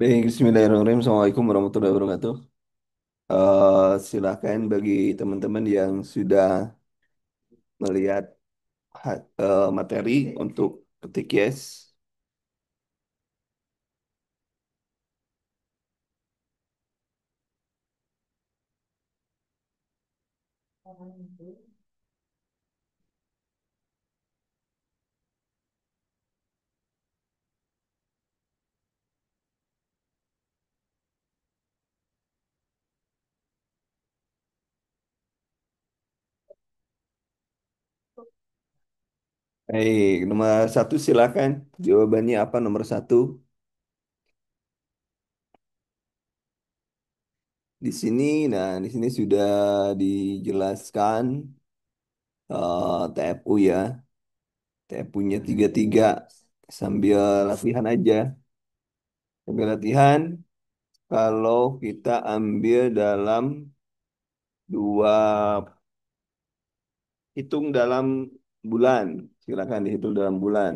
Baik, Bismillahirrahmanirrahim. Assalamualaikum warahmatullahi wabarakatuh. Silakan bagi teman-teman yang sudah melihat materi untuk ketik yes. Baik, nomor satu silakan. Jawabannya apa nomor satu? Di sini, nah di sini sudah dijelaskan TFU ya. TFU-nya tiga tiga sambil latihan aja. Sambil latihan, kalau kita ambil dalam dua hitung dalam bulan. Silakan dihitung dalam bulan.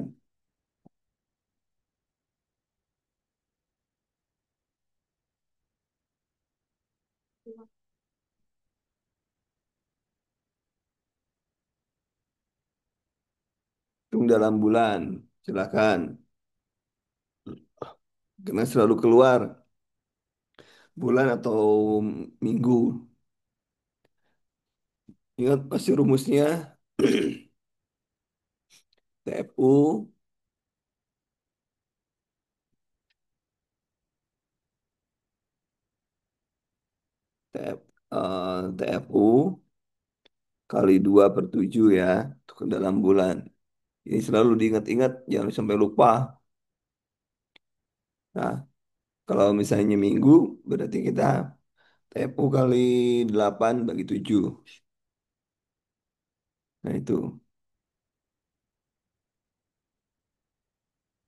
Hitung dalam bulan. Silakan. Karena selalu keluar bulan atau minggu. Ingat pasti rumusnya TFU, TF, TFU kali 2 per 7 ya. Untuk dalam bulan. Ini selalu diingat-ingat. Jangan sampai lupa. Nah, kalau misalnya minggu, berarti kita TFU kali 8 bagi 7. Nah, itu.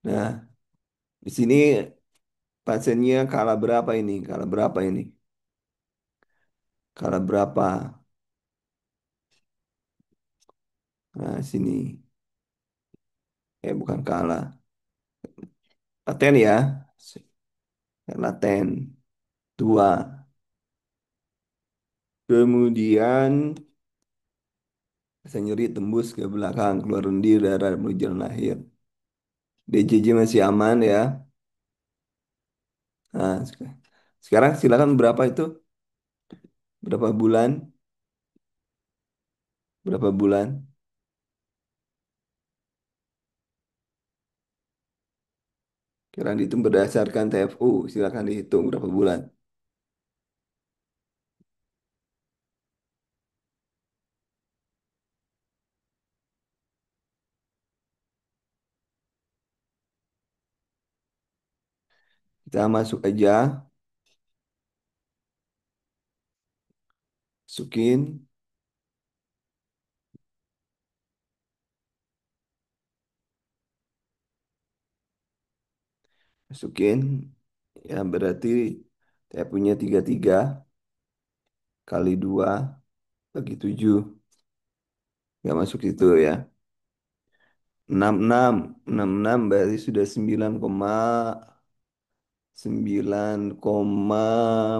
Nah, di sini pasiennya kalah berapa ini? Kalah berapa ini? Kalah berapa? Nah, sini. Bukan kalah. Laten ya. Laten. Dua. Kemudian rasa nyeri tembus ke belakang. Keluar lendir darah menuju jalan akhir. DJJ masih aman ya. Nah, sekarang silakan berapa itu? Berapa bulan? Berapa bulan? Sekarang dihitung berdasarkan TFU. Silakan dihitung berapa bulan. Kita masuk aja. Masukin. Masukin. Ya berarti saya punya 33 kali 2 bagi 7. Nggak masuk itu ya. 66. 66 berarti sudah 9,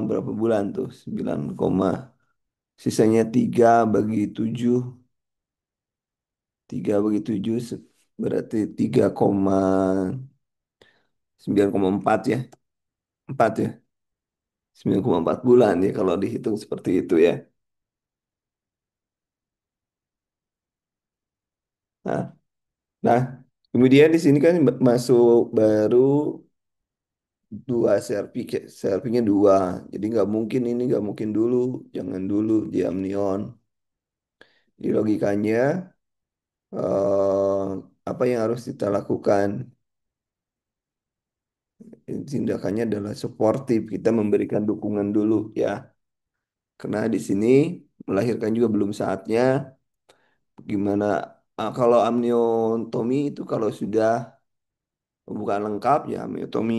berapa bulan tuh? 9, sisanya 3 bagi 7. 3 bagi 7 berarti 3,9,4 ya. 4 ya. 9,4 bulan ya kalau dihitung seperti itu ya. Nah, nah, kemudian di sini kan masuk baru dua servingnya dua, jadi nggak mungkin ini nggak mungkin dulu, jangan dulu di amnion. Di logikanya apa yang harus kita lakukan? Tindakannya adalah suportif, kita memberikan dukungan dulu ya, karena di sini melahirkan juga belum saatnya. Gimana kalau amniotomi itu kalau sudah pembukaan lengkap ya amniotomi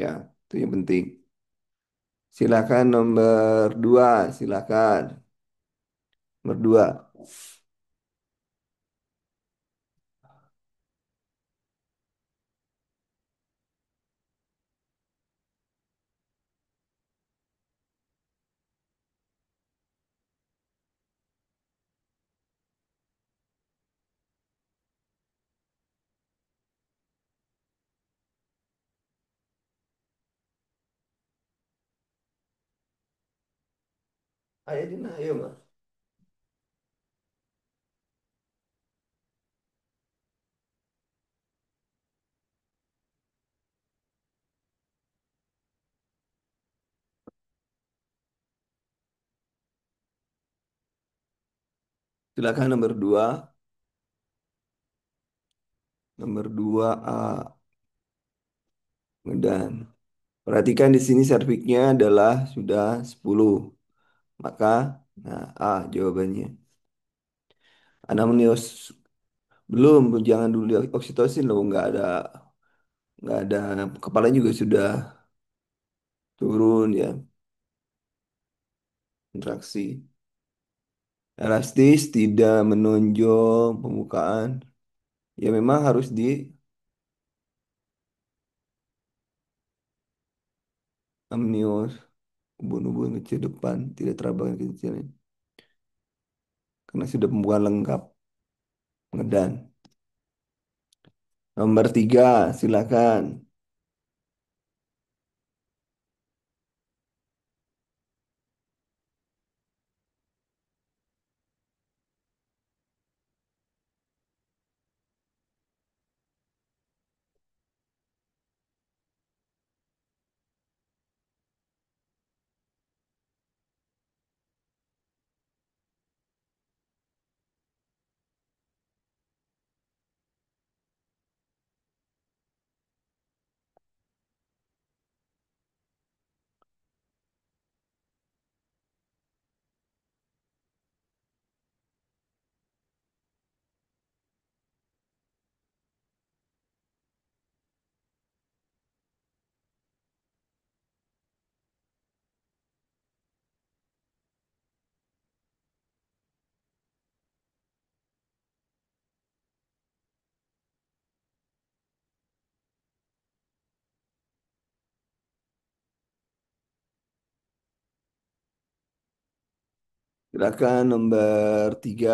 ya, itu yang penting. Silakan nomor dua, silakan. Nomor dua. Ayo Dina, ayo Mas. Silakan nomor dua. Nomor dua A. Medan. Perhatikan di sini serviknya adalah sudah 10. Maka, nah A jawabannya. Anamnesis belum, jangan dulu oksitosin loh, nggak ada, kepalanya juga sudah turun ya, kontraksi. Elastis tidak menonjol pembukaan. Ya memang harus di amnios ubun-ubun kecil depan tidak terabang kecil karena sudah pembukaan lengkap. Ngedan. Nomor tiga, silakan. Silakan nomor tiga.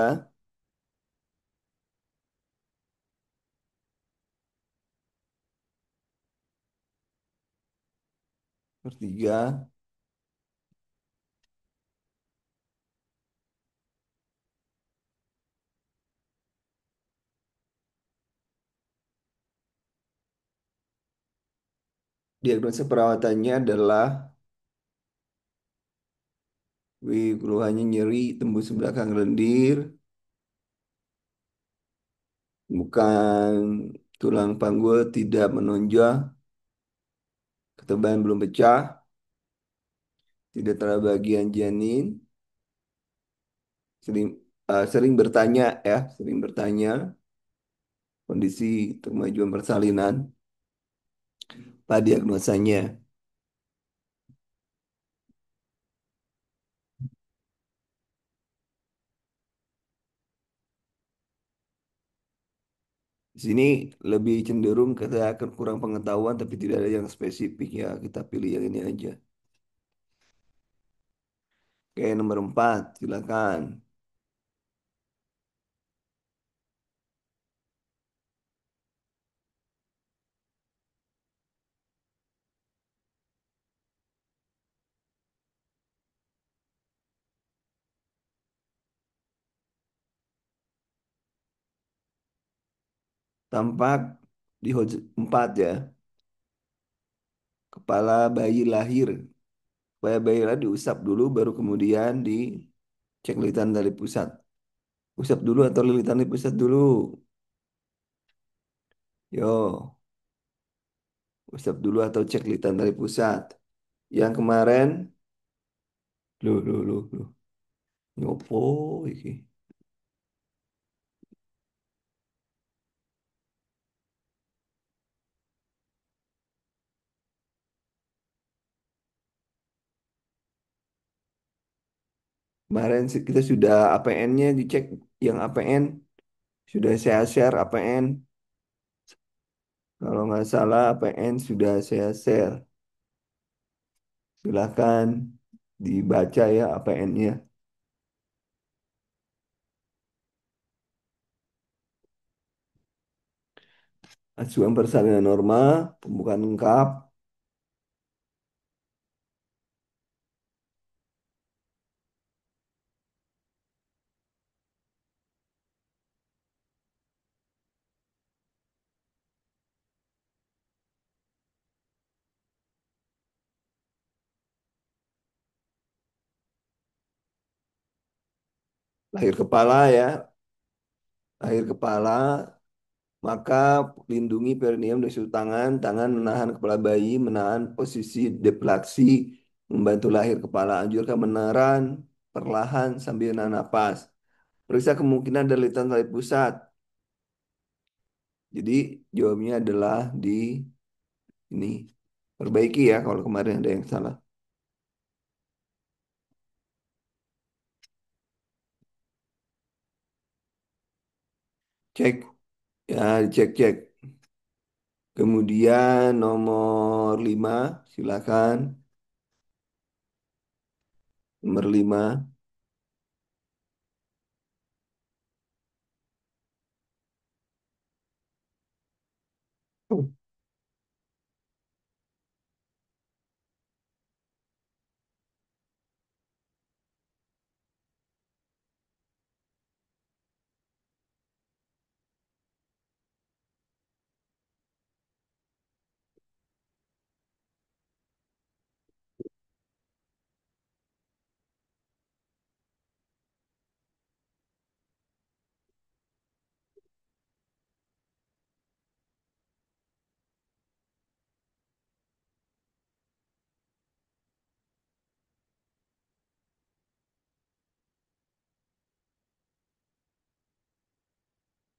Nomor tiga. Diagnosa perawatannya adalah keluhannya nyeri tembus belakang lendir, bukan tulang panggul tidak menonjol, ketebalan belum pecah, tidak terlalu bagian janin, sering sering bertanya ya, sering bertanya kondisi kemajuan persalinan, apa diagnosanya. Di sini lebih cenderung kita akan kurang pengetahuan tapi tidak ada yang spesifik ya, kita pilih yang ini aja. Oke, nomor 4, silakan. Tampak di hoj 4 ya, kepala bayi lahir. Kepala bayi lahir diusap dulu baru kemudian dicek lilitan dari pusat. Usap dulu atau lilitan dari pusat dulu. Yo, usap dulu atau cek lilitan dari pusat. Yang kemarin, loh. Nyopo iki. Kemarin kita sudah APN-nya dicek, yang APN sudah saya share APN. Kalau nggak salah APN sudah saya share. Silakan dibaca ya APN-nya. Acuan persalinan normal, pembukaan lengkap, lahir kepala ya, lahir kepala, maka lindungi perineum dengan sudut tangan, tangan menahan kepala bayi, menahan posisi defleksi, membantu lahir kepala, anjurkan meneran perlahan sambil nahan napas. Periksa kemungkinan delitan tali pusat. Jadi jawabnya adalah di ini. Perbaiki ya kalau kemarin ada yang salah. Cek, ya dicek-cek. Kemudian nomor 5, silakan. Nomor 5.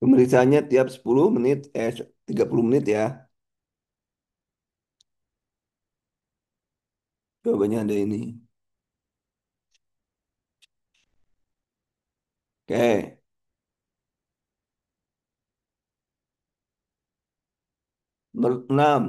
Pemeriksaannya tiap 10 menit, 30 menit ya. Jawabannya ada ini. Oke, nomor 6.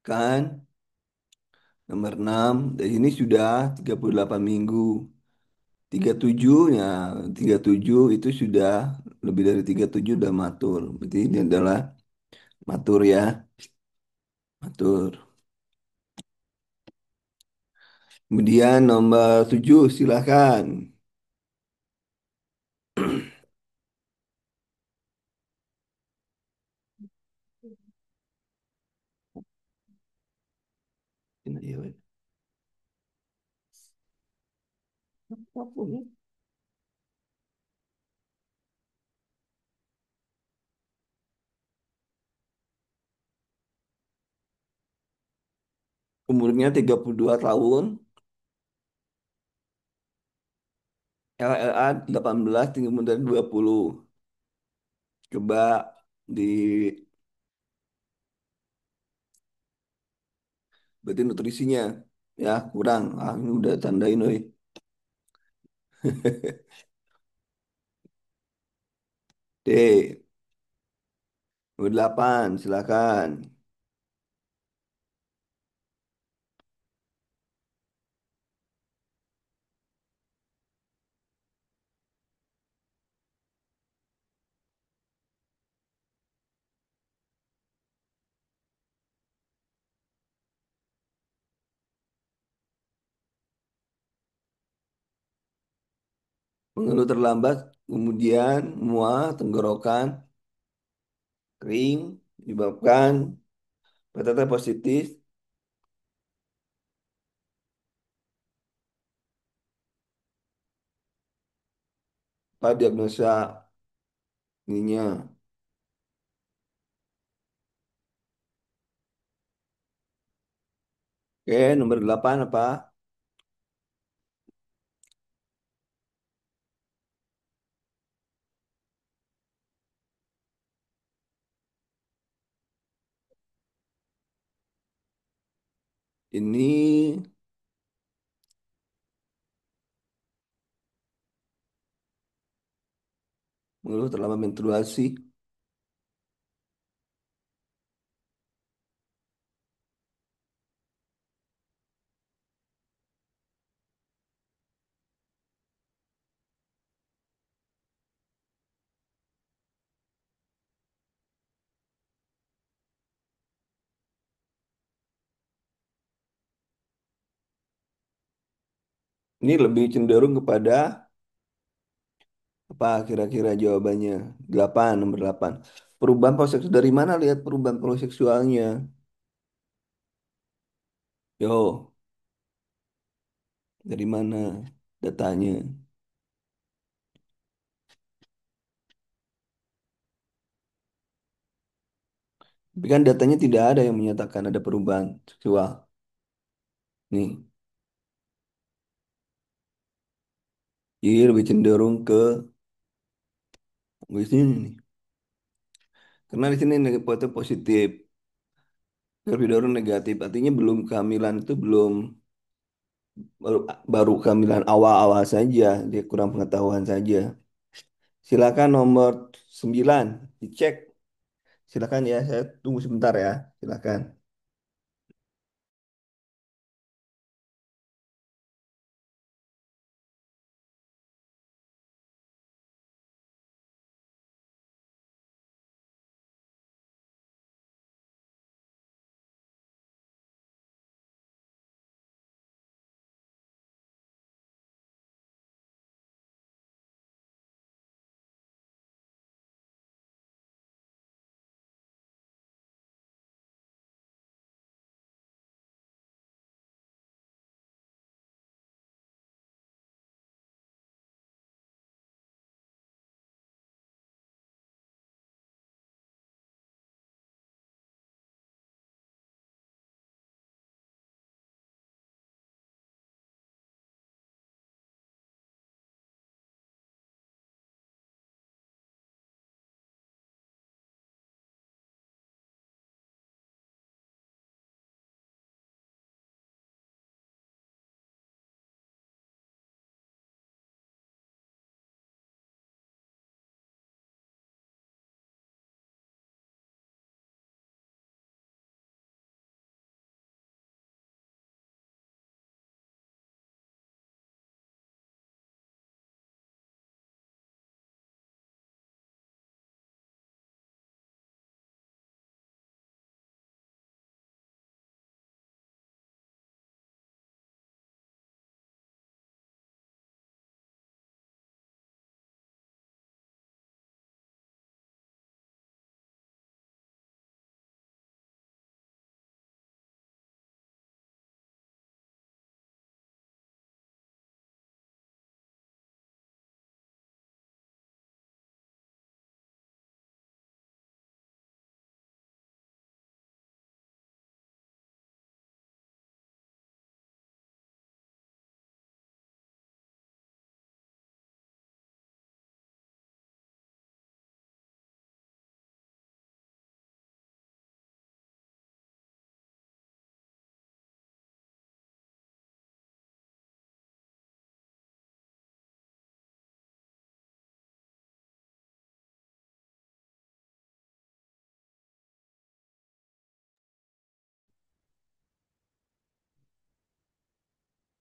Kan, nomor 6. Dan ini sudah 38 minggu. 37 ya, 37 itu sudah lebih dari 37 udah matur. Berarti ini adalah matur ya, matur. Kemudian nomor 7 silahkan. Ini ya, weh. Umurnya 32 tahun, LLA 18, tinggi badan 20. Coba di berarti nutrisinya ya kurang. Ah, ini udah tandain weh. D, nomor 8 silakan. Mengeluh terlambat, kemudian mual, tenggorokan, kering, menyebabkan hepatitis positif, apa diagnosa ininya. Oke, nomor 8 apa? Ini mengeluh terlambat menstruasi. Ini lebih cenderung kepada apa kira-kira jawabannya? 8, nomor 8. Perubahan proseksual dari mana lihat perubahan proseksualnya? Yo, dari mana datanya? Tapi kan datanya tidak ada yang menyatakan ada perubahan seksual. Nih, jadi lebih cenderung ke di sini nih. Karena di sini foto positif, lebih dorong negatif. Artinya belum kehamilan itu baru, baru kehamilan awal-awal saja, dia kurang pengetahuan saja. Silakan nomor 9 dicek. Silakan ya, saya tunggu sebentar ya. Silakan.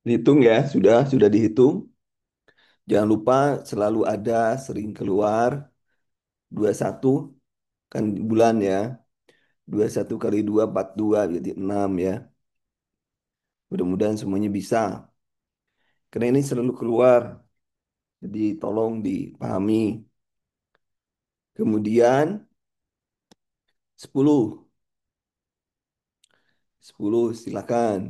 Dihitung ya, sudah dihitung. Jangan lupa selalu ada sering keluar 21 kan bulan ya. 21 kali 2 42 jadi 6 ya. Mudah-mudahan semuanya bisa. Karena ini selalu keluar. Jadi tolong dipahami. Kemudian 10. 10 silakan.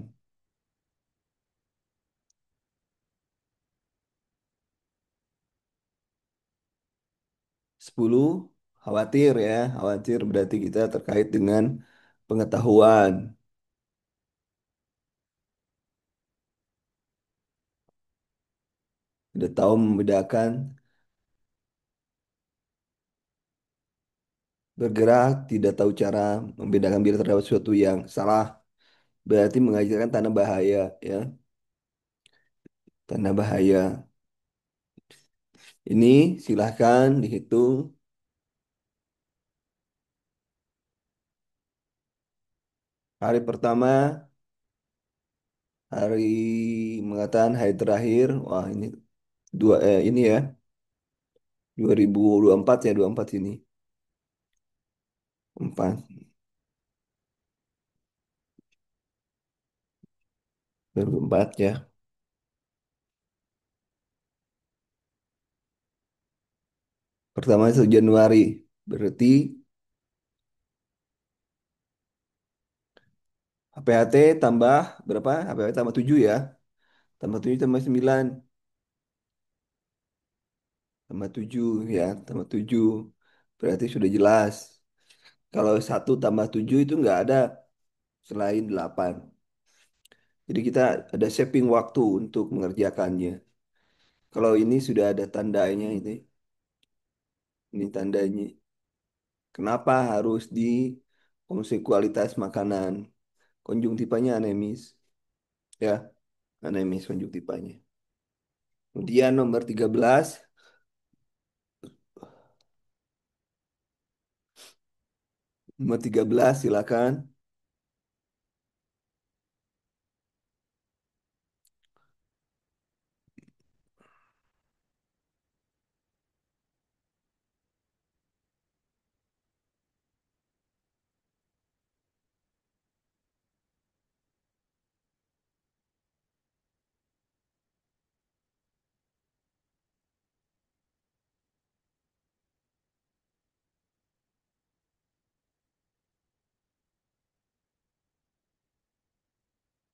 10 khawatir ya. Khawatir berarti kita terkait dengan pengetahuan. Udah tahu membedakan bergerak, tidak tahu cara membedakan bila terdapat sesuatu yang salah. berarti mengajarkan tanda bahaya ya, tanda bahaya. Ini silahkan dihitung. Hari pertama, hari mengatakan hari terakhir. Wah, ini ini ya 2024 ya 24 ini. 4 2024 ya. Pertama itu Januari. Berarti HPHT tambah berapa? HPHT tambah 7 ya. Tambah 7 tambah 9 tambah 7 ya, tambah 7. Berarti sudah jelas. Kalau 1 tambah 7 itu nggak ada selain 8. Jadi kita ada shaping waktu untuk mengerjakannya. Kalau ini sudah ada tandanya ini tandanya. Kenapa harus di fungsi kualitas makanan? Konjungtivanya anemis, ya, anemis konjungtivanya. Kemudian nomor 13, nomor 13 silakan.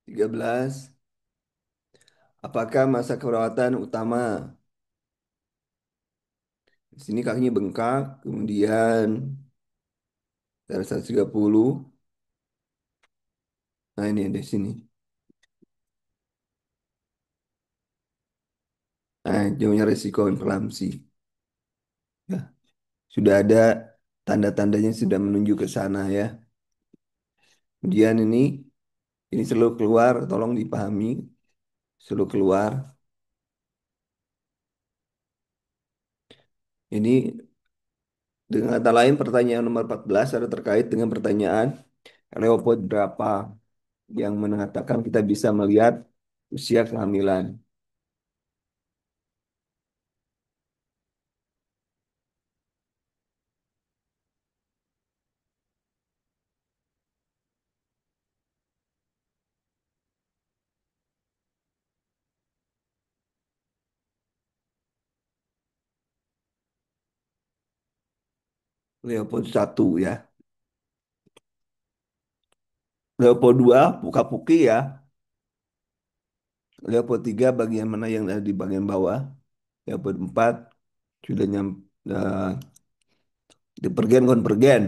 13. Apakah masa keperawatan utama? Di sini kakinya bengkak, kemudian dari 130. Nah ini di sini. Nah, jauhnya risiko inflamasi. Ya, sudah ada tanda-tandanya sudah menuju ke sana ya. Kemudian ini selalu keluar, tolong dipahami, selalu keluar. Ini dengan kata lain pertanyaan nomor 14 ada terkait dengan pertanyaan Leopold berapa yang mengatakan kita bisa melihat usia kehamilan. Leopold 1 ya. Leopold 2 puka-puki ya. Leopold 3 bagian mana yang ada di bagian bawah. Leopold 4 sudah dipergen konvergen.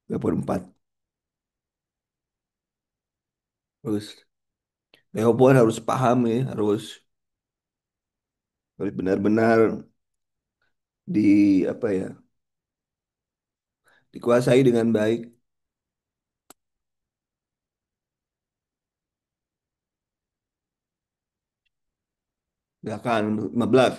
Leopold 4. Terus Leopold harus paham ya, harus benar-benar di apa ya, dikuasai dengan baik. Silakan 15.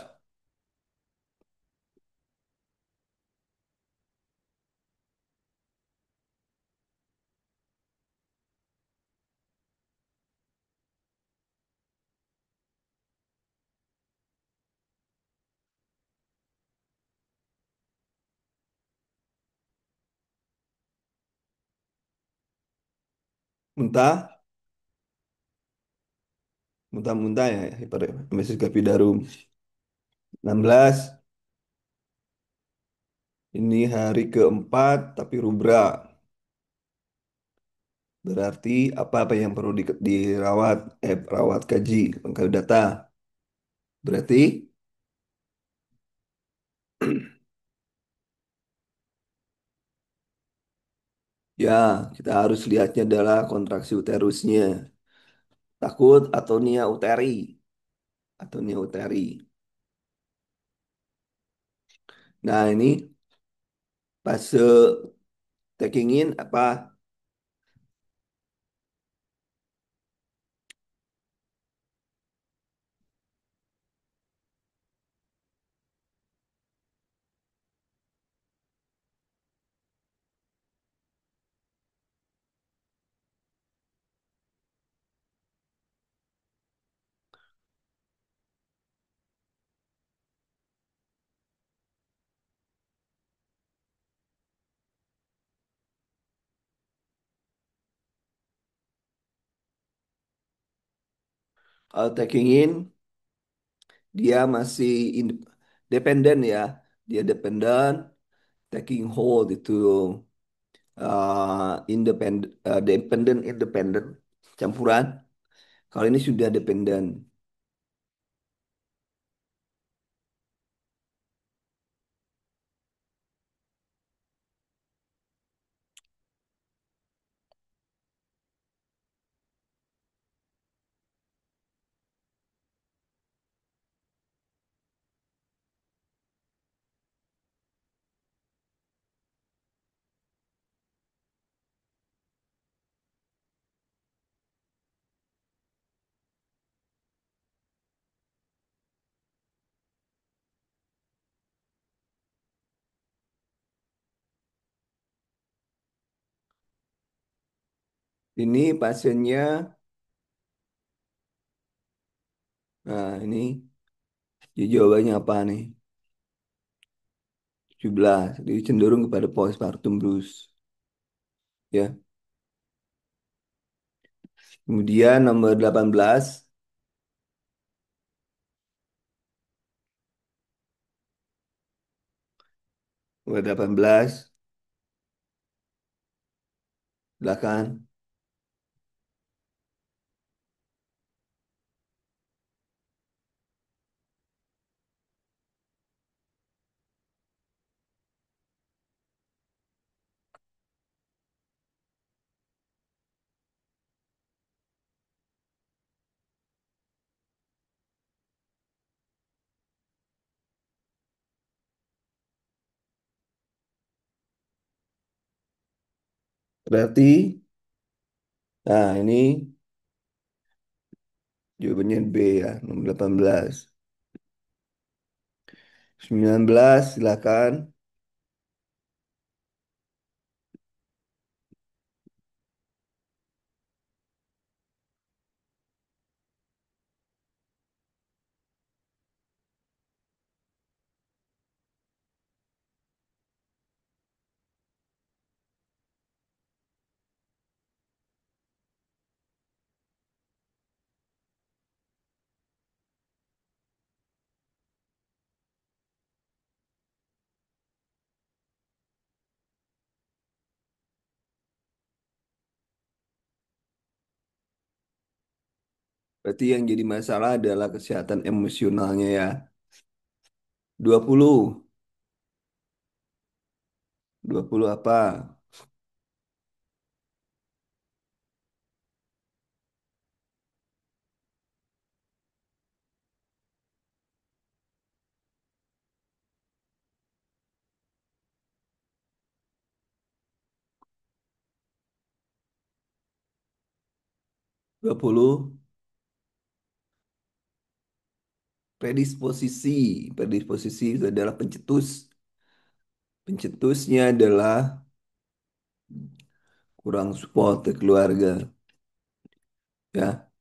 Muntah, muntah-muntah ya, hiperemesis gravidarum. 16, ini hari keempat tapi rubra. Berarti apa-apa yang perlu dirawat, rawat kaji, lengkap data. Berarti ya kita harus lihatnya adalah kontraksi uterusnya. Takut atonia uteri, atonia uteri. Nah ini pas taking in apa Taking in, dia masih dependen ya. Dia dependen, taking hold itu independent, dependent, independent, campuran. Kalau ini sudah dependen. Ini pasiennya, nah ini jawabannya apa nih? 17. Jadi cenderung kepada postpartum blues. Ya. Kemudian nomor 18, nomor 18, silakan. Berarti, nah ini jawabannya B ya, nomor 18. 19, silakan. Berarti yang jadi masalah adalah kesehatan emosionalnya ya. 20, 20 apa? 20, predisposisi. Predisposisi itu adalah pencetus. Pencetusnya adalah kurang support ke keluarga. Ya,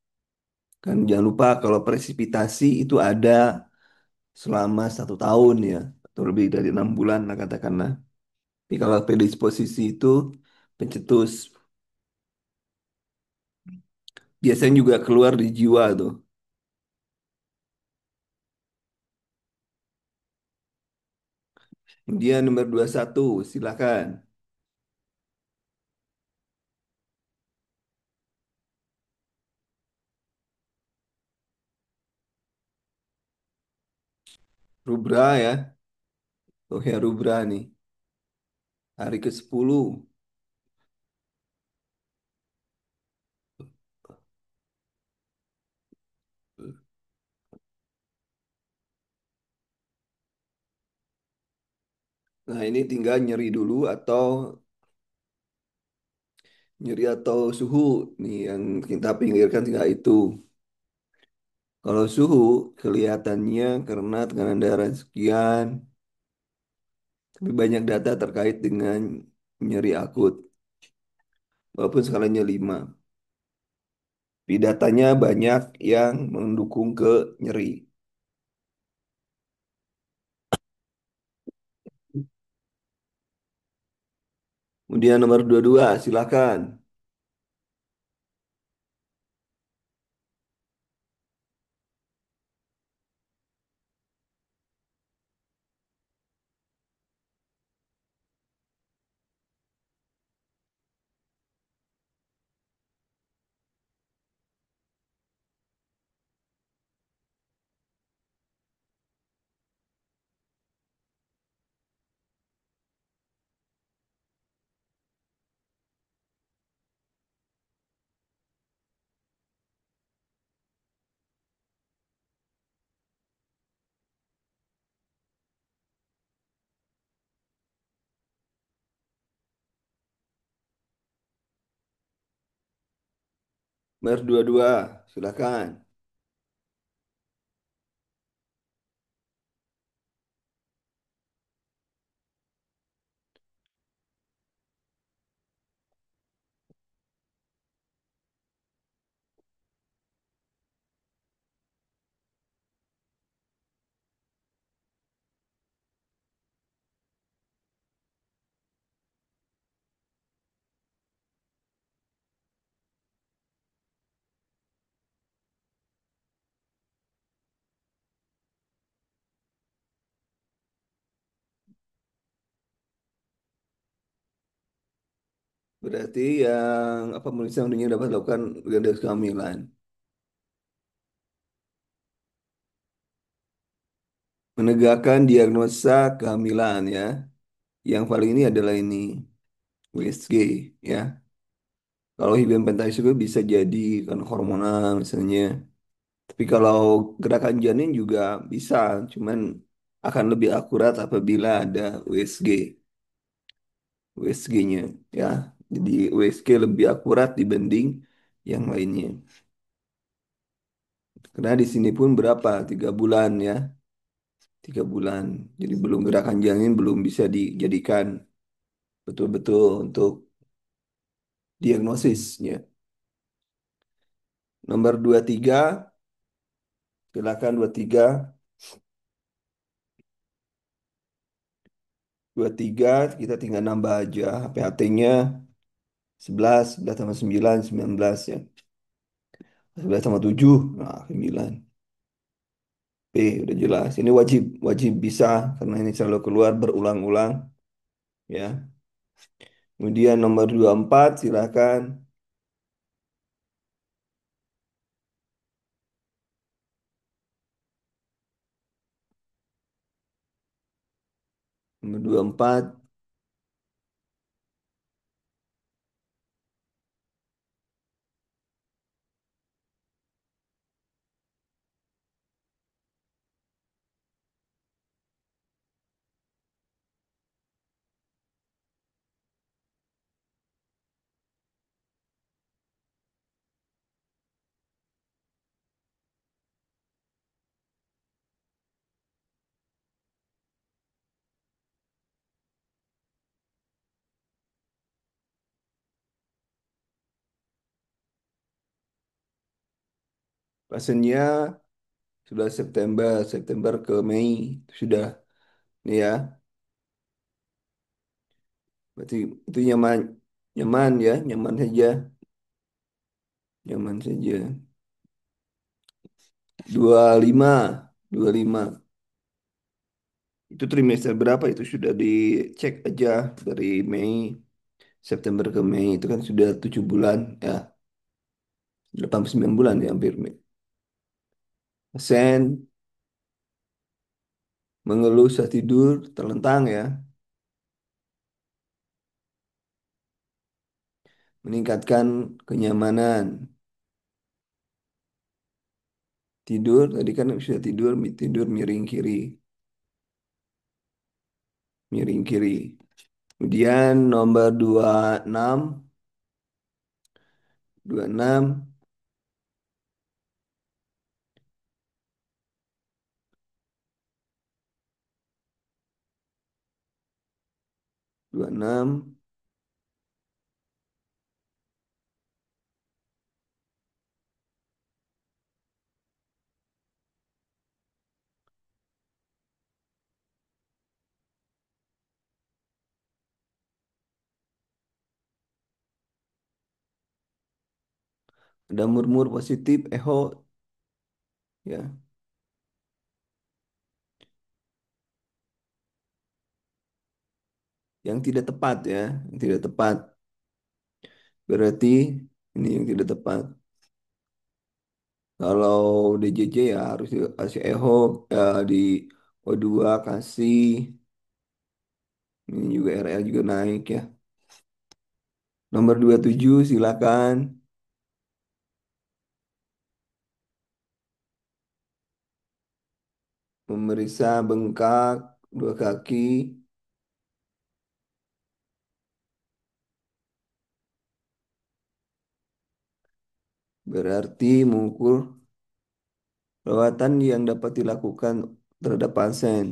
kan jangan lupa kalau presipitasi itu ada selama 1 tahun ya, atau lebih dari 6 bulan lah katakanlah. Tapi kalau predisposisi itu pencetus, biasanya juga keluar di jiwa tuh. Kemudian nomor 21, silakan. Rubra ya, oh ya rubra nih. Hari ke-10. Nah ini tinggal nyeri dulu atau nyeri atau suhu nih yang kita pinggirkan tinggal itu. Kalau suhu kelihatannya karena tekanan darah sekian, tapi banyak data terkait dengan nyeri akut, walaupun skalanya 5. Tapi datanya banyak yang mendukung ke nyeri. Kemudian nomor 22, silakan. Berdua-dua, silakan. Berarti yang apa pemeriksaan dunia dapat dilakukan pada kehamilan. Menegakkan diagnosa kehamilan ya. Yang paling ini adalah ini USG ya. Kalau hidrogen peroxide bisa jadi kan hormonal misalnya. Tapi kalau gerakan janin juga bisa, cuman akan lebih akurat apabila ada USG, USG-nya ya. Jadi USG lebih akurat dibanding yang lainnya. Karena di sini pun berapa? 3 bulan ya, 3 bulan. Jadi belum gerakan janin belum bisa dijadikan betul-betul untuk diagnosisnya. Nomor 23, silakan 23. 23 kita tinggal nambah aja HPAT-nya 11, 11 tambah 9, 19 ya. 11 tambah 7, nah 9. P udah jelas. Ini wajib wajib bisa karena ini selalu keluar berulang-ulang ya. Kemudian nomor 24 silakan. Nomor 24, pasiennya sudah September, September ke Mei sudah nih ya. Berarti itu nyaman, nyaman ya, nyaman saja, nyaman saja. 25, 25. Itu trimester berapa itu sudah dicek aja dari Mei, September ke Mei itu kan sudah 7 bulan ya, 89 bulan ya hampir. Pasien mengeluh saat tidur terlentang ya, meningkatkan kenyamanan. Tidur, tadi kan sudah tidur, tidur miring kiri, miring kiri. Kemudian nomor 26, 26, 26, ada murmur positif, echo ya, yang tidak tepat ya, yang tidak tepat. Berarti ini yang tidak tepat. Kalau DJJ ya harus dikasih echo, di O2 kasih, ini juga RL juga naik ya. Nomor 27 silakan. Memeriksa bengkak, dua kaki, berarti mengukur perawatan yang dapat dilakukan terhadap pasien.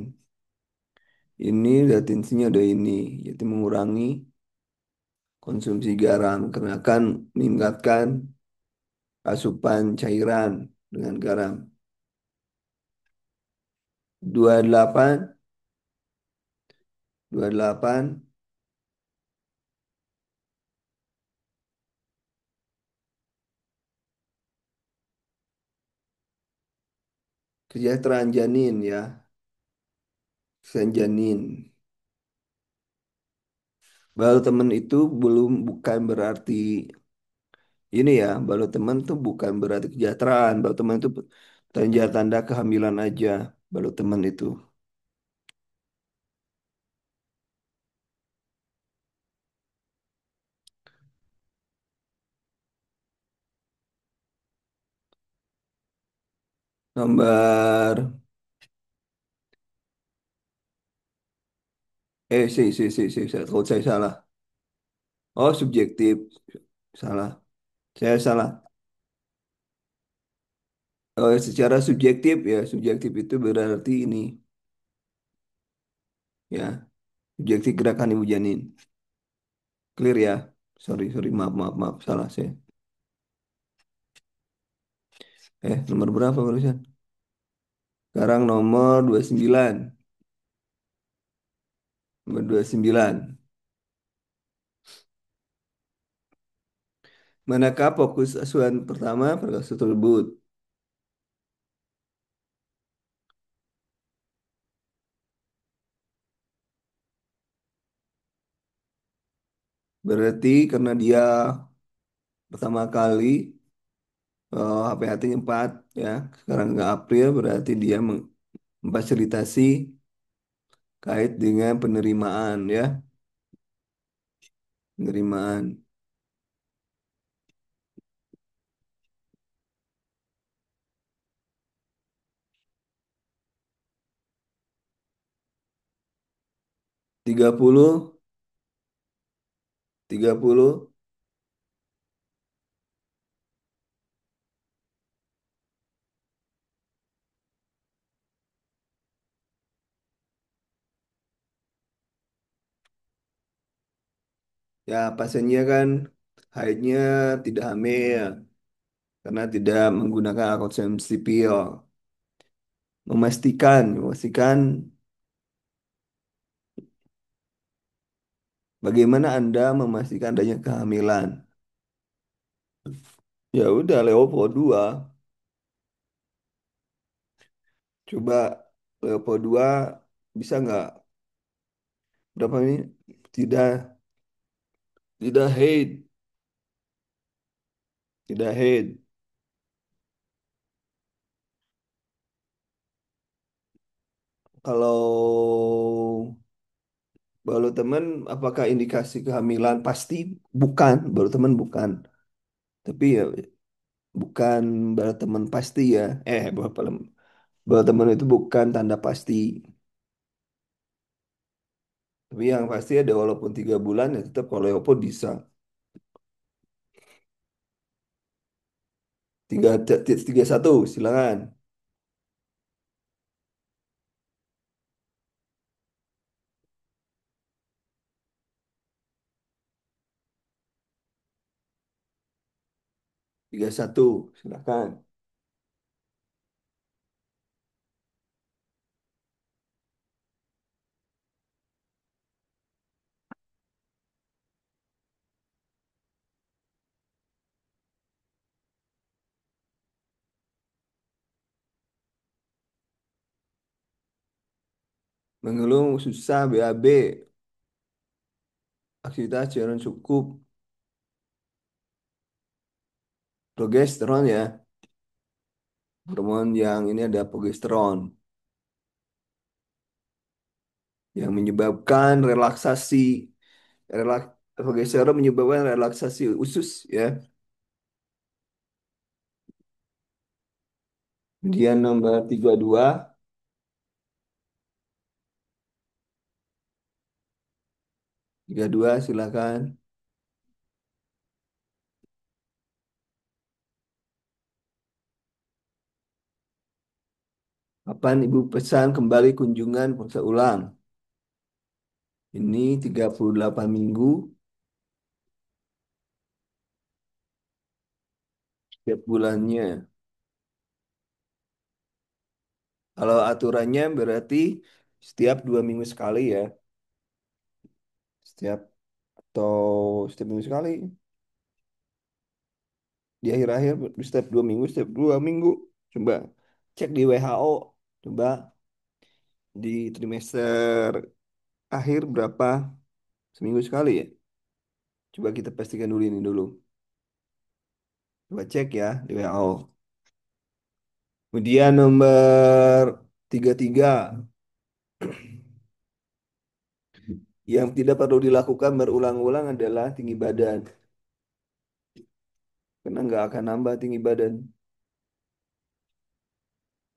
Ini definisinya ada ini, yaitu mengurangi konsumsi garam karena akan meningkatkan asupan cairan dengan garam. 28, 28 kesejahteraan janin ya, kesejahteraan janin. Baru teman itu belum bukan berarti ini ya, baru teman tuh bukan berarti kesejahteraan. Baru teman itu tanda-tanda kehamilan aja. Baru teman itu. Nomor, kalau saya salah. Oh, subjektif. Salah. Saya salah. Oh, secara subjektif ya, subjektif itu berarti ini ya, subjektif gerakan ibu janin. Clear ya? Sorry, maaf, salah saya. Nomor berapa barusan? Sekarang nomor 29. Nomor 29. Manakah fokus asuhan pertama pada kasus tersebut? Berarti karena dia pertama kali HPHT 4 ya, sekarang ke April berarti dia memfasilitasi kait dengan penerimaan ya, penerimaan. 30, 30 ya pasiennya kan haidnya tidak hamil karena tidak menggunakan alat kontrasepsi pil. Memastikan bagaimana Anda memastikan adanya kehamilan. Ya udah Leopold 2. Coba Leopold 2 bisa nggak? Berapa ini? Tidak, tidak head, tidak head. Kalau baru teman, apakah indikasi kehamilan? Pasti bukan, baru teman bukan. Tapi ya bukan baru teman pasti ya. Baru teman itu bukan tanda pasti. Tapi yang pasti ada walaupun 3 bulan ya tetap kalau Leopold bisa. 31 silakan. 31 silakan. Mengeluh susah BAB. Aktivitas cairan cukup. Progesteron ya. Hormon yang ini ada progesteron. Yang menyebabkan relaksasi. Relak Progesteron menyebabkan relaksasi usus ya. Kemudian nomor 32. 32 silakan. Kapan Ibu pesan kembali kunjungan pulsa ulang? Ini 38 minggu setiap bulannya. Kalau aturannya berarti setiap 2 minggu sekali ya. Setiap atau setiap minggu sekali. Di akhir-akhir setiap 2 minggu, setiap 2 minggu. Coba cek di WHO. Coba di trimester akhir berapa? Seminggu sekali ya. Coba kita pastikan dulu ini dulu. Coba cek ya di WHO. Kemudian nomor 33. Yang tidak perlu dilakukan berulang-ulang adalah tinggi badan. Karena nggak akan nambah tinggi badan.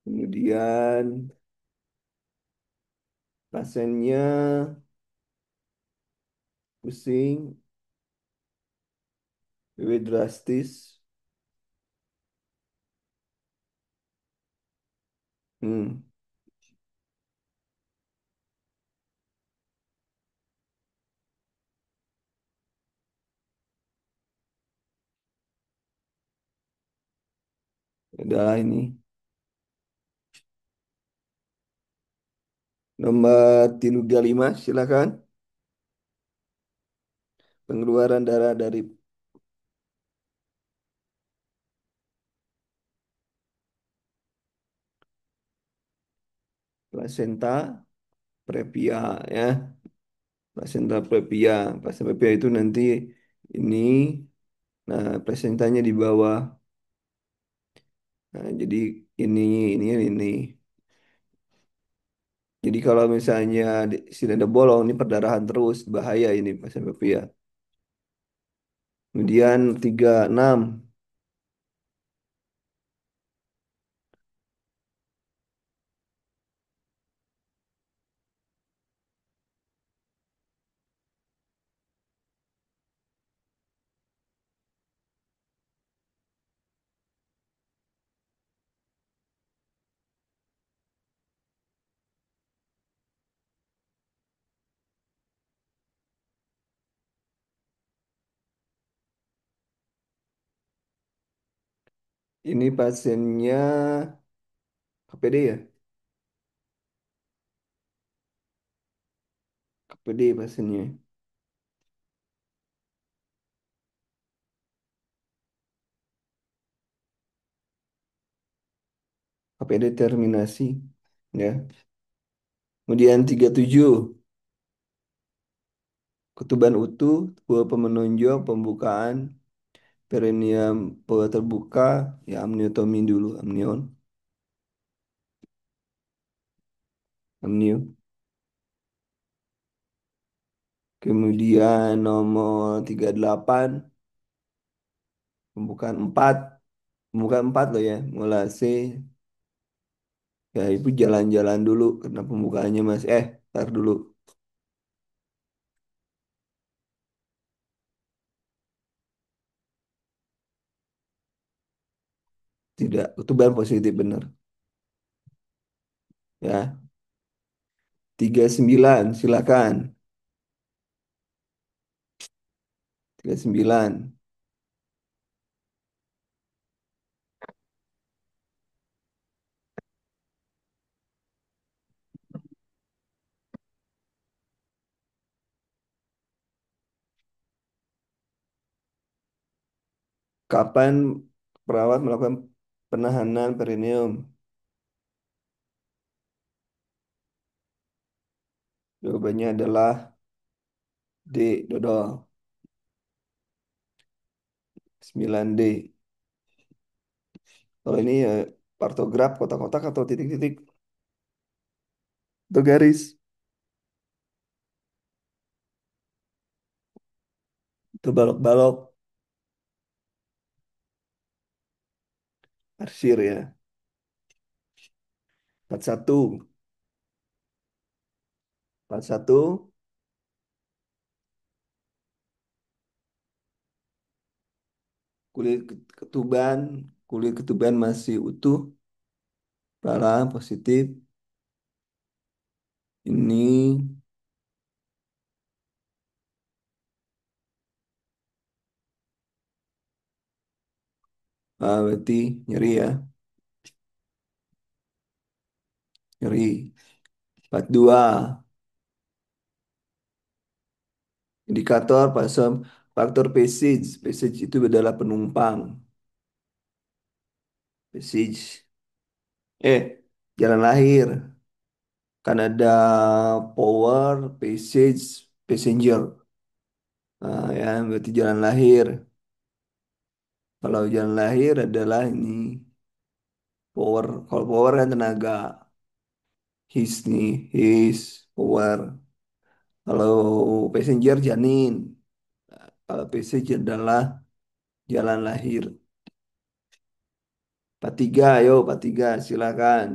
Kemudian pasiennya pusing, bebek drastis. Hmm, adalah ini. Nomor 35, silakan. Pengeluaran darah dari plasenta previa ya. Plasenta previa. Plasenta previa itu nanti ini, nah plasentanya di bawah. Nah, jadi ini. Jadi kalau misalnya sini ada bolong, ini perdarahan terus, bahaya ini plasenta previa. Kemudian 36, ini pasiennya KPD ya, KPD pasiennya. KPD terminasi ya. Kemudian 37, ketuban utuh, buah pemenonjol, pembukaan, perineum bawah terbuka, ya amniotomi dulu, amnio. Kemudian nomor 38, pembukaan 4 loh ya, mulase. Ya ibu jalan-jalan dulu karena pembukaannya masih, tar dulu. Tidak, ketuban positif bener. Ya, 39 silakan. 39. Kapan perawat melakukan penahanan perineum? Jawabannya adalah D, dodol. 9D. Kalau ini ya partograf kotak-kotak atau titik-titik atau garis atau balok-balok, arsir ya. 41. 41, kulit ketuban, kulit ketuban masih utuh, Kepala positif. Ini berarti nyeri ya. Nyeri. 42. Indikator faktor passage. Passage itu adalah penumpang. Passage. Jalan lahir. Kan ada power, passage, passenger. Nah, ya, berarti jalan lahir. Kalau jalan lahir adalah ini power. Kalau power kan tenaga. His nih, his power. Kalau passenger janin. Kalau passage adalah jalan lahir. 43, ayo 43, silakan.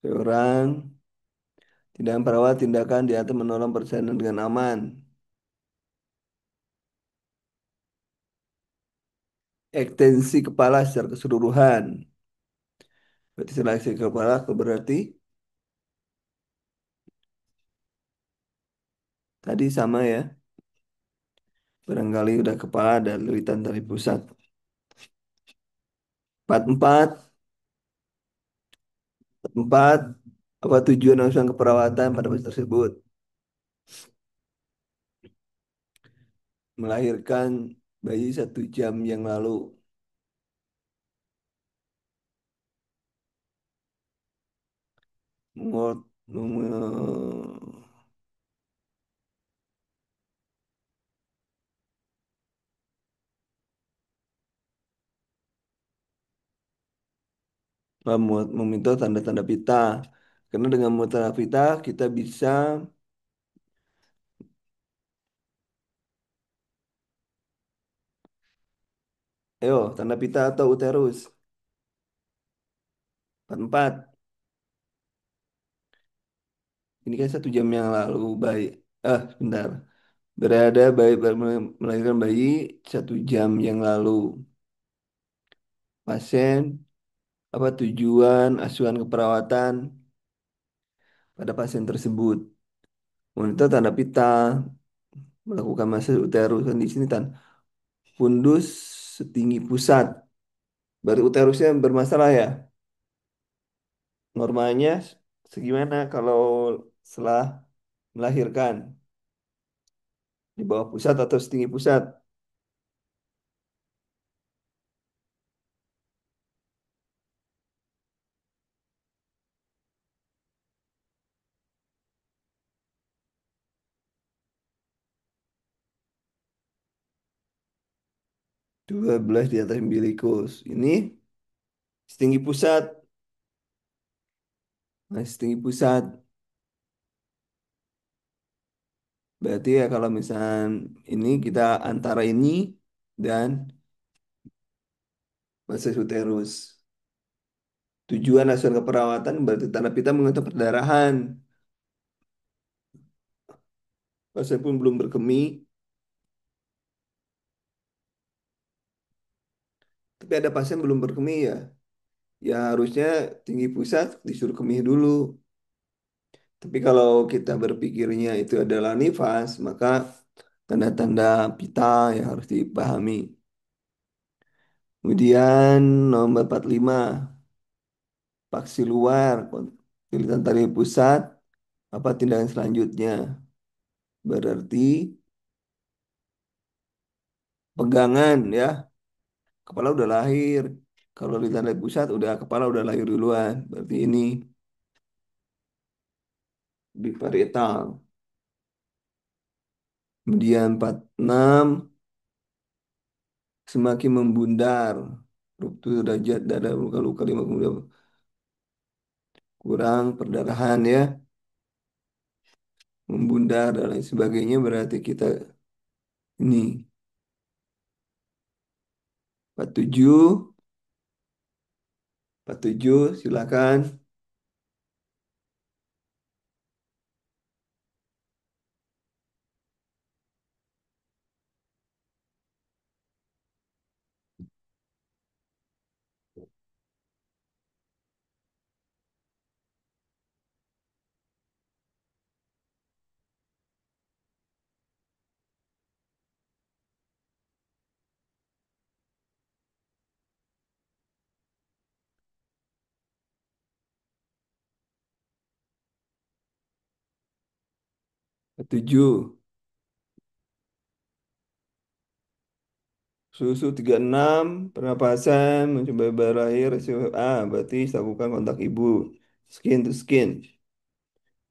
Seorang tindakan perawat tindakan di atas menolong persalinan dengan aman. Ekstensi kepala secara keseluruhan. Berarti seleksi kepala berarti tadi sama ya. Barangkali udah kepala dan lilitan dari pusat. 44, 44. Apa tujuan langsung keperawatan pada pasien tersebut? Melahirkan bayi 1 jam yang lalu. Mengot- meminta tanda-tanda pita. Karena dengan meminta pita kita bisa, ayo tanda pita atau uterus. 44. Ini kan 1 jam yang lalu bayi. Bentar. Berada bayi melahirkan bayi 1 jam yang lalu. Pasien apa tujuan asuhan keperawatan pada pasien tersebut? Monitor tanda pita, melakukan massage uterus kan di sini fundus setinggi pusat. Berarti uterusnya bermasalah ya. Normalnya segimana kalau setelah melahirkan? Di bawah pusat atau setinggi pusat? 12 di atas umbilikus. Ini setinggi pusat. Nah, setinggi pusat. Berarti ya kalau misalnya ini kita antara ini dan massage uterus. Tujuan asuhan keperawatan berarti tanda pita mengenai perdarahan. Pasien pun belum berkemih, tapi ada pasien belum berkemih ya. Ya harusnya tinggi pusat disuruh kemih dulu. Tapi kalau kita berpikirnya itu adalah nifas, maka tanda-tanda pita yang harus dipahami. Kemudian nomor 45, paksi luar, tulisan tali pusat, apa tindakan selanjutnya? Berarti pegangan ya, kepala udah lahir. Kalau tulisan tali pusat udah kepala udah lahir duluan. Berarti ini biparietal. Kemudian 46, semakin membundar. Ruptur derajat dada luka-luka 50, 50 kurang perdarahan ya. membundar dan lain sebagainya berarti kita ini 47, 47 silakan. 47. Susu 36, pernapasan, mencoba berakhir, resiko A, berarti lakukan kontak ibu. Skin to skin.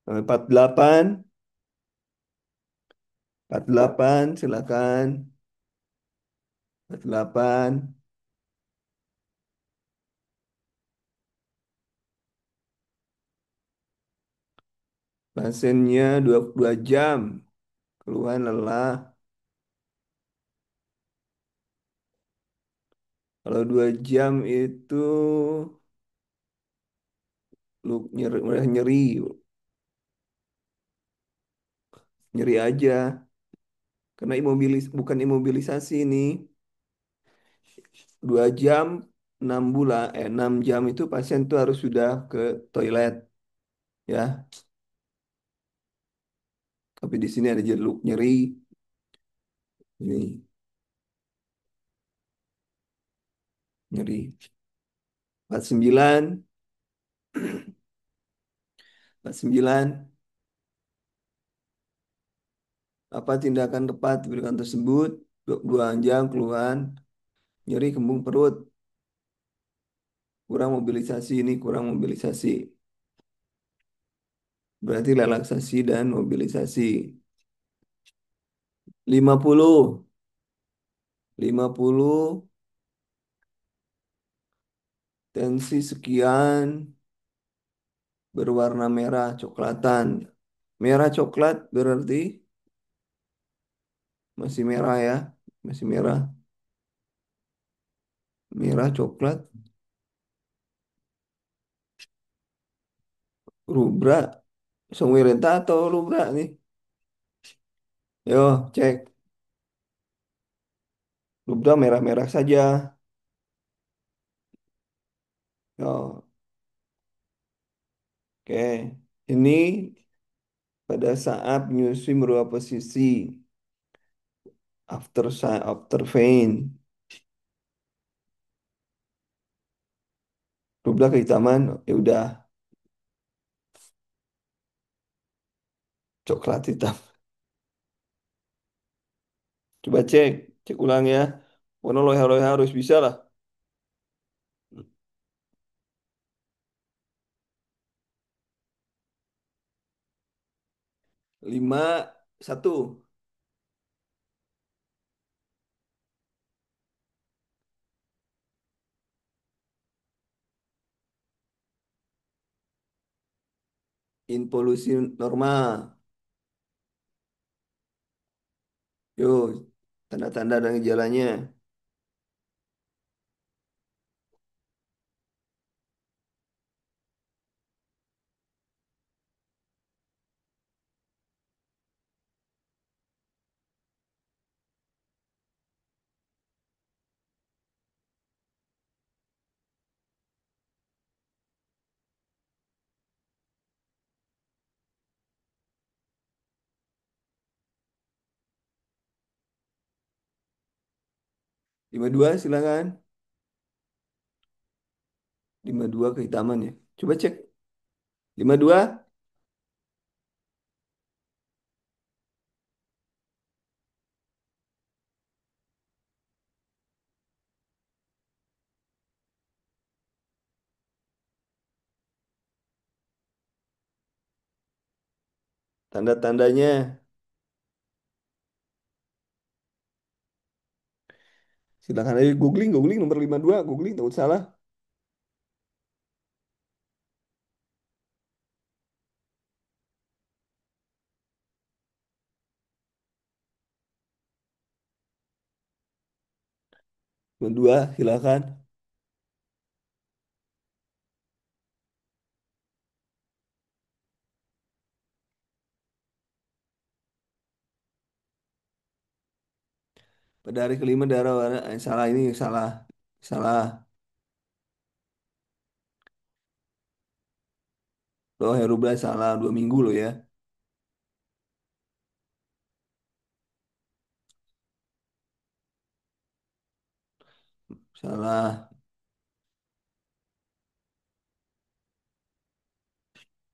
48, 48, silakan. 48, pasiennya 22 jam, keluhan lelah. Kalau 2 jam itu lu nyeri, nyeri, nyeri aja. Karena bukan imobilisasi ini. 2 jam, 6 bulan, 6 jam itu pasien tuh harus sudah ke toilet, ya. Tapi di sini ada jeruk nyeri. Ini nyeri. 49, 49. Apa tindakan tepat diberikan tersebut? 2 jam keluhan, nyeri kembung perut, kurang mobilisasi ini, kurang mobilisasi. Berarti relaksasi dan mobilisasi. 50, 50, tensi sekian, berwarna merah coklatan. Merah coklat berarti masih merah ya, masih merah. Merah coklat, rubra, songwirenta atau rubra nih? Yo, cek. Rubra merah-merah saja. Yo, oke. Ini pada saat menyusui merubah posisi after vein. Rubra kehitaman, ya udah coklat hitam. Coba cek, cek ulang ya. Warna loya-loya harus bisa lah. 51. Involusi normal. Yuk, tanda-tanda dan gejalanya. 52 silakan. 52 kehitaman ya. Coba cek. 52 tanda-tandanya. Silakan aja googling, googling nomor 52 googling takut salah. Kedua, silakan. Pada hari kelima darah warna, salah ini salah. Salah. Lo Herublan salah 2 minggu lo ya. Salah.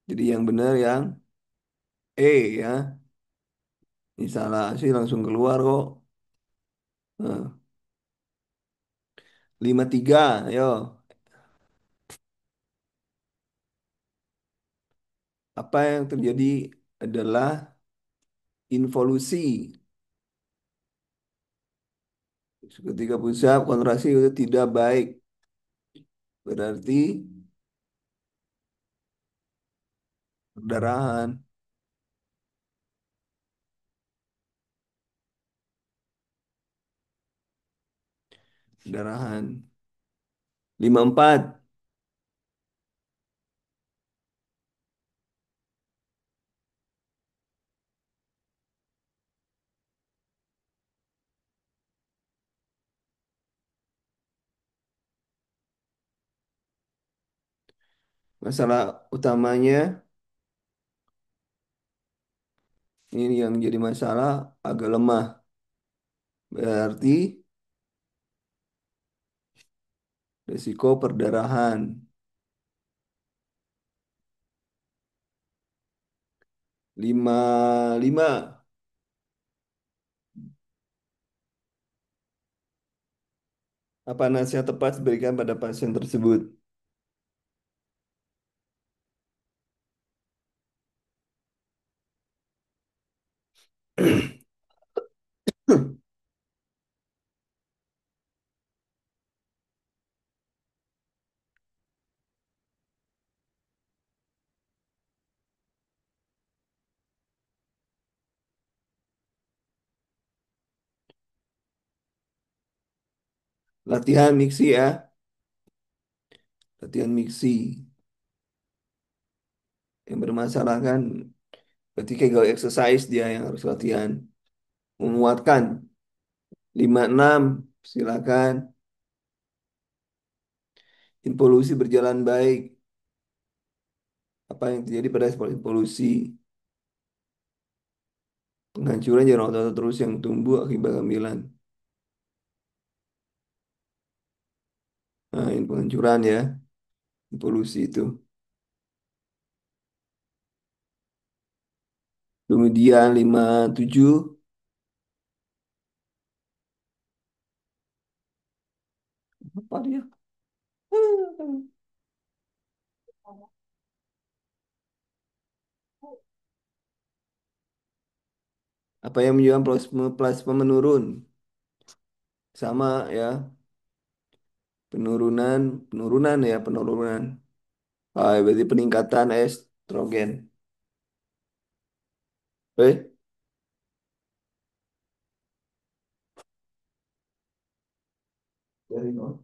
Jadi yang benar yang ya. Ini salah sih langsung keluar kok. Nah, 53, ayo. Apa yang terjadi adalah involusi. Ketika pusat kontraksi itu tidak baik. Berarti perdarahan. Perdarahan. 54. Masalah utamanya ini yang jadi masalah agak lemah. Berarti risiko perdarahan. 55. Apa nasihat tepat diberikan pada pasien tersebut? Latihan miksi ya. Latihan miksi. Yang bermasalah kan berarti kayak gaya exercise dia yang harus latihan. Menguatkan. 56. Silakan. Involusi berjalan baik. Apa yang terjadi pada polusi? Penghancuran jaringan otot terus yang tumbuh akibat kehamilan. Nah, ini penghancuran ya, polusi itu. Kemudian 57, apa dia? Apa yang menyebabkan plasma menurun? Sama ya, penurunan. Ah, berarti peningkatan estrogen. Eh, dari nol.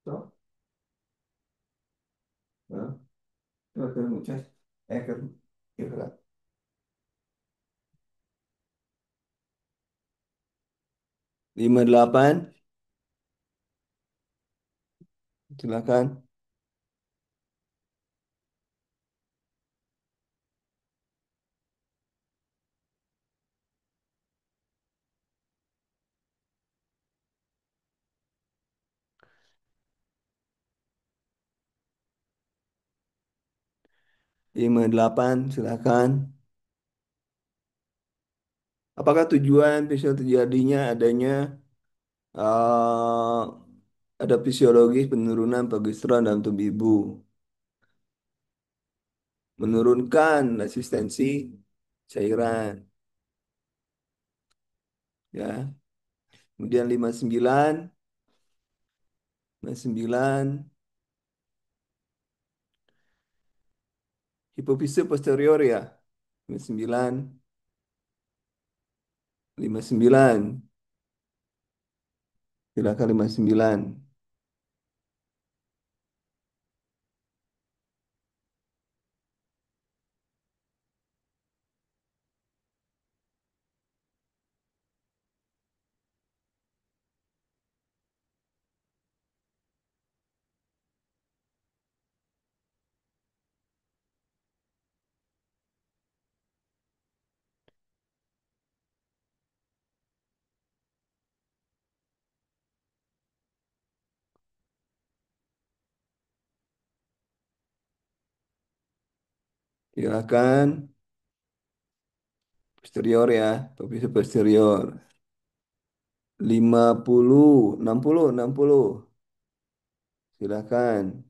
So, nah, ke muchas. Ke 58, silakan. 58, silakan. Apakah tujuan fisioterapi terjadinya adanya eh, ada fisiologis penurunan progesteron dalam tubuh ibu, menurunkan resistensi cairan, ya. Kemudian 59, hipofise posterior ya. 59, 59. Silakan 59. Silakan posterior ya, hipofise posterior. 50, 60, 60. Silakan.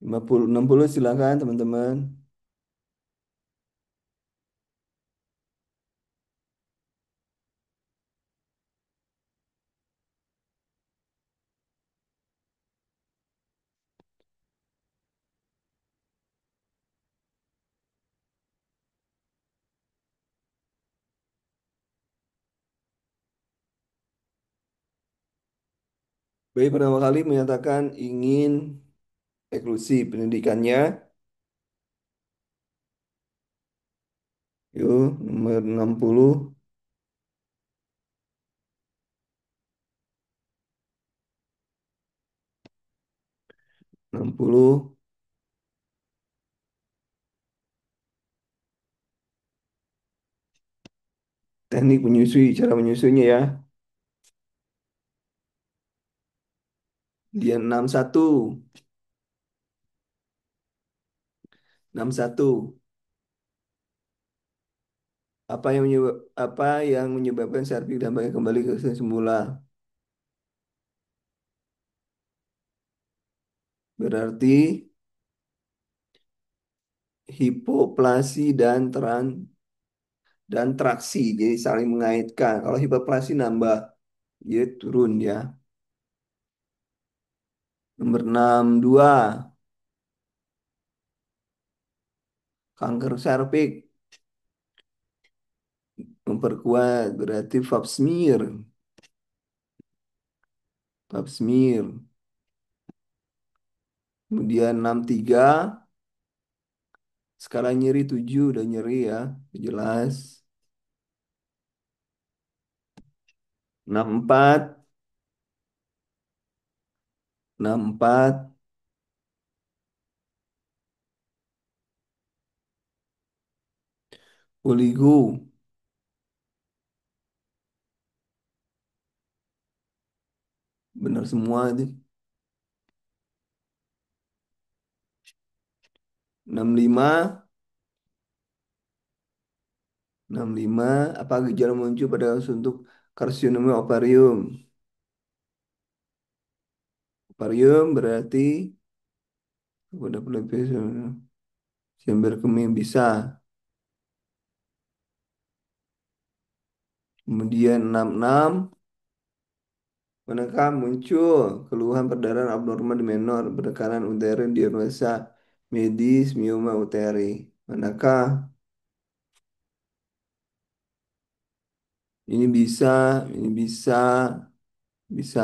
50, 60 silakan teman-teman. Baik, pertama kali menyatakan ingin eksklusi pendidikannya. Yuk, nomor 60, 60. Teknik menyusui, cara menyusuinya ya. Dia 61, 61. Apa yang menyebabkan servis dampaknya kembali ke semula? Berarti hipoplasi dan traksi, jadi saling mengaitkan. Kalau hipoplasi nambah, dia turun ya. Nomor 62, kanker serviks memperkuat berarti pap smear. Kemudian 63, skala nyeri 7 udah nyeri ya, jelas. 64, 64, oligo, benar semua itu. 65, 65, apa gejala muncul pada kasus untuk karsinoma ovarium? Ovarium berarti pada pelipis sumber kemih bisa. Kemudian 66, Manakah muncul keluhan perdarahan abnormal di minor, penekanan uterin, diagnosa medis, mioma uteri. Manakah ini bisa, ini bisa, bisa.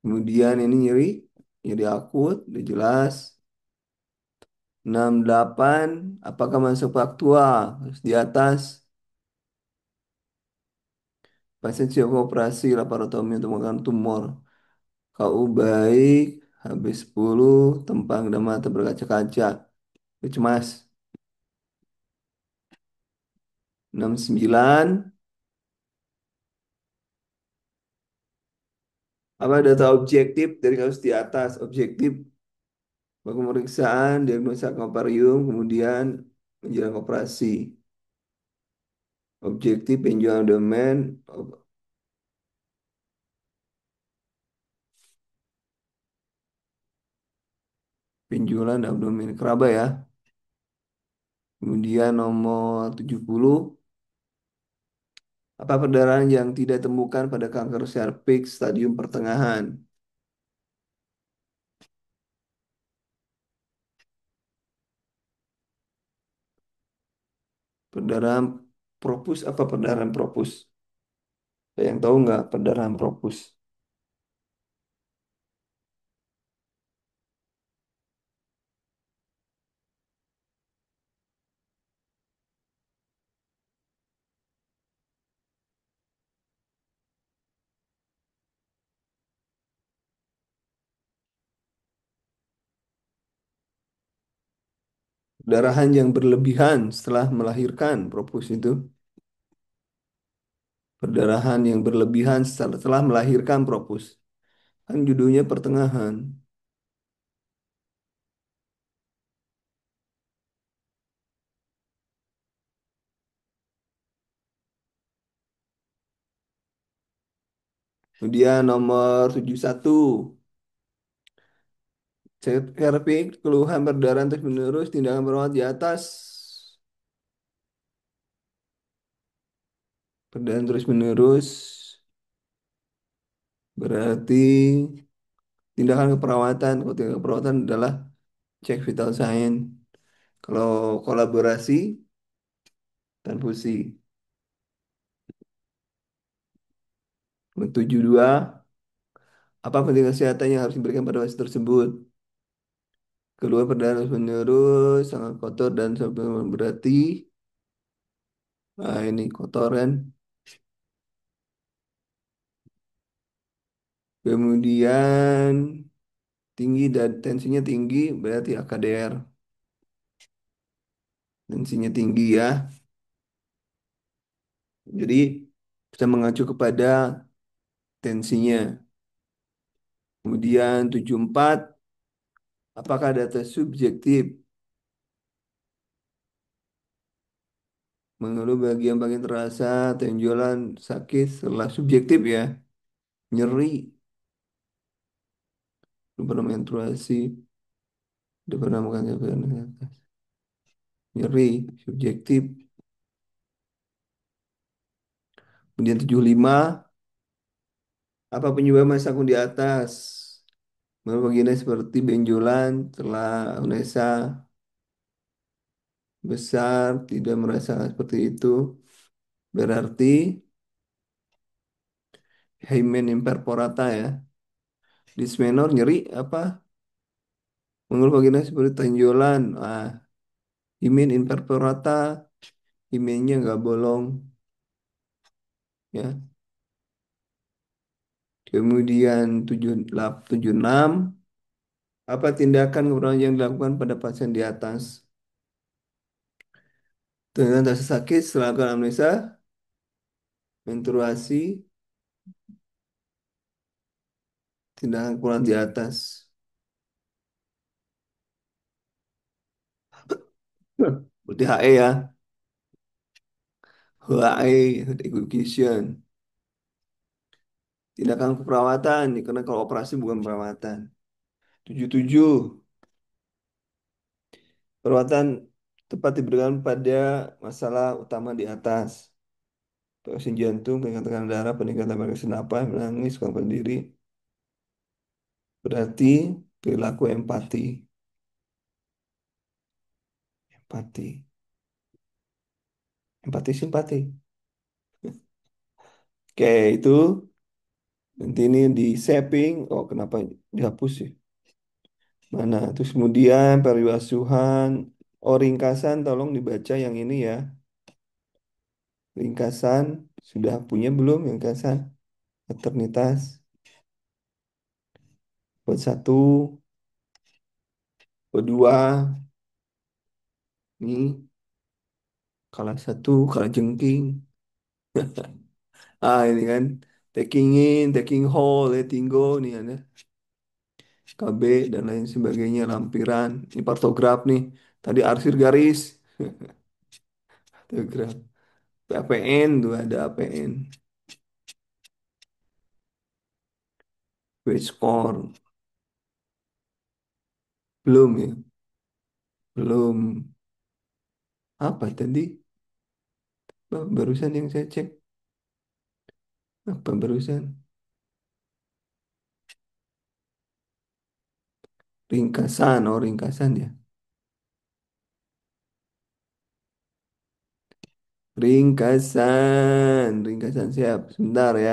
Kemudian ini nyeri, nyeri akut, udah jelas. 68, apakah masuk faktua? Harus di atas. Pasien siap operasi laparotomi untuk mengeluarkan tumor. KU baik, habis 10, tempang dan mata berkaca-kaca. Cemas. 69, apa data objektif dari kasus di atas? Objektif, pemeriksaan, diagnosa ovarium, kemudian menjelang operasi. Objektif, penjualan abdomen, penjualan abdomen keraba ya. Kemudian nomor 70, apa perdarahan yang tidak temukan pada kanker serviks stadium pertengahan? Perdarahan propus apa perdarahan propus? Ada yang tahu nggak perdarahan propus? Perdarahan yang berlebihan setelah melahirkan propus itu. Perdarahan yang berlebihan setelah melahirkan propus. Kan judulnya pertengahan. Kemudian nomor 71. Cervix, keluhan perdarahan terus menerus, tindakan perawat di atas. Perdarahan terus menerus. Berarti tindakan keperawatan. Kalau tindakan keperawatan adalah cek vital sign. Kalau kolaborasi, transfusi. 72. Apa penting kesehatan yang harus diberikan pada pasien tersebut? Keluar perdarahan terus menerus, sangat kotor dan sampai berarti. Nah, ini kotoran. Kemudian tinggi dan tensinya tinggi berarti AKDR. Tensinya tinggi ya. Jadi bisa mengacu kepada tensinya. Kemudian 74, apakah data subjektif mengeluh bagian bagian terasa, tenjolan, sakit setelah subjektif ya, nyeri, belum pernah menstruasi, udah pernah makan nyeri, subjektif. Kemudian 75, apa penyebab masa akun di atas? Menurut bagiannya seperti benjolan, telah unesa besar, tidak merasa seperti itu. Berarti hymen imperforata ya. Dysmenor nyeri apa? Mengeluh bagiannya seperti tonjolan. Ah, hymen imperforata, hymennya nggak bolong ya. Kemudian 76, apa tindakan keperawatan yang dilakukan pada pasien di atas? Dengan rasa sakit, setelah amnesia, menstruasi, tindakan keperawatan di atas. Berarti HE ya. HE, health education. Tindakan keperawatan, ya, karena kalau operasi bukan perawatan. 77, perawatan tepat diberikan pada masalah utama di atas. Oksigen jantung, peningkatan tekanan darah, peningkatan frekuensi napas, menangis, kemampuan diri. Berarti perilaku empati. Empati. Empati, simpati. Oke, itu nanti ini di saving. Oh, kenapa dihapus sih? Mana? Terus kemudian periwasuhan. Oh, ringkasan tolong dibaca yang ini ya. Ringkasan. Sudah punya belum ringkasan? Maternitas. Buat satu, buat dua. Nih, kalah satu, kalah jengking. Ah, ini kan. Taking in, taking hold, letting go. Nih ada. KB dan lain sebagainya. Lampiran. Ini partograf nih. Tadi arsir garis. Partograf. APN tuh ada APN. Weight score. Belum ya? Belum. Apa tadi? Barusan yang saya cek. Apa barusan? Ringkasan. Oh, ringkasan ya. Ringkasan. Ringkasan siap. Sebentar ya.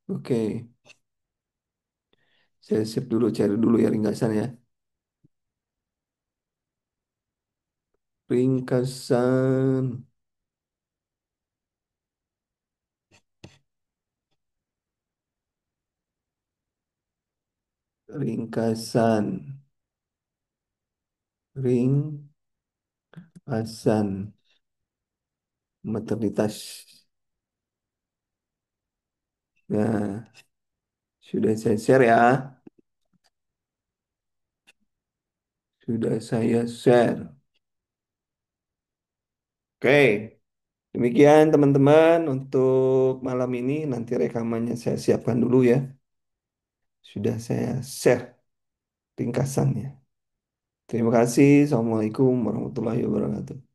Oke. Saya sip dulu, cari dulu ya ringkasan ya. Ringkasan. Ringkasan. Ringkasan. Maternitas. Nah, sudah saya share ya. Sudah saya share. Oke. Demikian teman-teman untuk malam ini. Nanti rekamannya saya siapkan dulu ya. Sudah saya share ringkasannya. Terima kasih. Assalamualaikum warahmatullahi wabarakatuh.